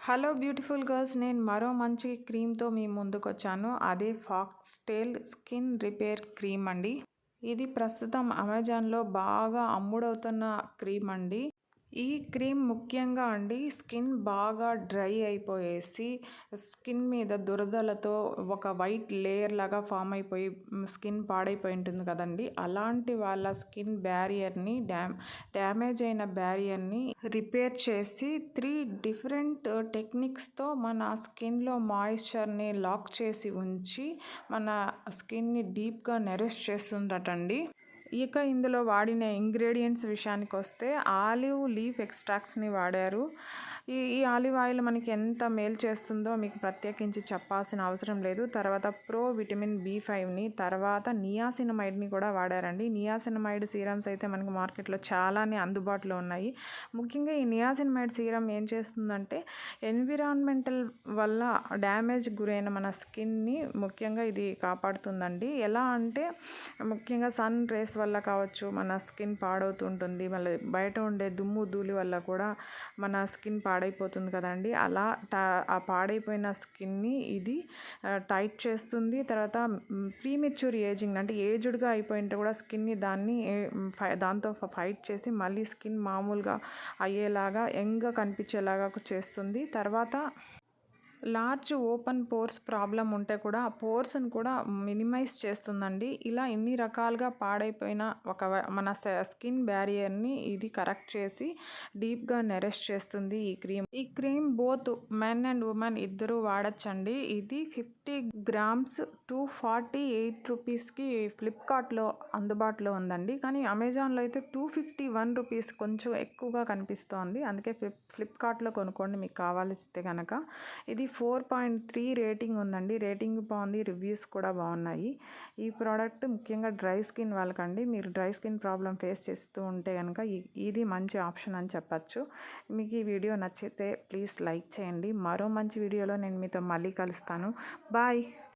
Hello beautiful girls, నేను మరో మంచి క్రీమ్తో మీ ముందుకొచ్చాను. అదే ఫాక్స్టైల్ స్కిన్ రిపేర్ క్రీమ్ అండి. ఇది ప్రస్తుతం అమెజాన్లో బాగా అమ్ముడవుతున్న క్రీమ్ అండి. ఈ క్రీమ్ ముఖ్యంగా అండి స్కిన్ బాగా డ్రై అయిపోయేసి స్కిన్ మీద దురదలతో ఒక వైట్ లేయర్ లాగా ఫామ్ అయిపోయి స్కిన్ పాడైపోయి ఉంటుంది కదండి. అలాంటి వాళ్ళ స్కిన్ బ్యారియర్ని డ్యామేజ్ అయిన బ్యారియర్ని రిపేర్ చేసి 3 డిఫరెంట్ టెక్నిక్స్తో మన స్కిన్లో మాయిశ్చర్ని లాక్ చేసి ఉంచి మన స్కిన్ని డీప్గా నరిష్ చేస్తుందటండి. ఇక ఇందులో వాడిన ఇంగ్రీడియంట్స్ విషయానికి వస్తే ఆలివ్ లీఫ్ ఎక్స్ట్రాక్ట్స్ని వాడారు. ఈ ఆలివ్ ఆయిల్ మనకి ఎంత మేలు చేస్తుందో మీకు ప్రత్యేకించి చెప్పాల్సిన అవసరం లేదు. తర్వాత ప్రో విటమిన్ B5ని, తర్వాత నియాసినమైడ్ని కూడా వాడారండి. నియాసినమైడ్ సీరమ్స్ అయితే మనకి మార్కెట్లో చాలానే అందుబాటులో ఉన్నాయి. ముఖ్యంగా ఈ నియాసినమైడ్ సీరం ఏం చేస్తుందంటే ఎన్విరాన్మెంటల్ వల్ల డ్యామేజ్ గురైన మన స్కిన్ని ముఖ్యంగా ఇది కాపాడుతుందండి. ఎలా అంటే ముఖ్యంగా సన్ రేస్ వల్ల కావచ్చు మన స్కిన్ పాడవుతుంటుంది. మళ్ళీ బయట ఉండే దుమ్ము ధూళి వల్ల కూడా మన స్కిన్ పాడైపోతుంది కదండి. అలా ఆ పాడైపోయిన స్కిన్ని ఇది టైట్ చేస్తుంది. తర్వాత ప్రీమెచ్యూర్ ఏజింగ్ అంటే ఏజ్డ్గా అయిపోయింటే కూడా స్కిన్ని దాంతో ఫైట్ చేసి మళ్ళీ స్కిన్ మామూలుగా అయ్యేలాగా యంగ్గా కనిపించేలాగా చేస్తుంది. తర్వాత లార్జ్ ఓపెన్ పోర్స్ ప్రాబ్లం ఉంటే కూడా ఆ పోర్స్ని కూడా మినిమైజ్ చేస్తుందండి. ఇలా ఇన్ని రకాలుగా పాడైపోయిన మన స్కిన్ బ్యారియర్ని ఇది కరెక్ట్ చేసి డీప్గా నరిష్ చేస్తుంది ఈ cream both men and women ఇద్దరు వాడచ్చండి. ఇది 50 గ్రామ్స్ 248 రూపీస్కి ఫ్లిప్కార్ట్లో అందుబాటులో ఉందండి. కానీ అమెజాన్లో అయితే 251 రూపీస్ కొంచెం ఎక్కువగా కనిపిస్తోంది. అందుకే ఫ్లిప్కార్ట్లో కొనుక్కోండి మీకు కావాలిస్తే కనుక. ఇది 4.3 రేటింగ్ ఉందండి. రేటింగ్ బాగుంది, రివ్యూస్ కూడా బాగున్నాయి. ఈ ప్రోడక్ట్ ముఖ్యంగా డ్రై స్కిన్ వాళ్ళకండి. మీరు డ్రై స్కిన్ ప్రాబ్లం ఫేస్ చేస్తూ ఉంటే కనుక ఇది మంచి ఆప్షన్ అని చెప్పచ్చు. మీకు ఈ వీడియో నచ్చితే ప్లీజ్ లైక్ చేయండి. మరో మంచి వీడియోలో నేను మీతో మళ్ళీ కలుస్తాను. బాయ్.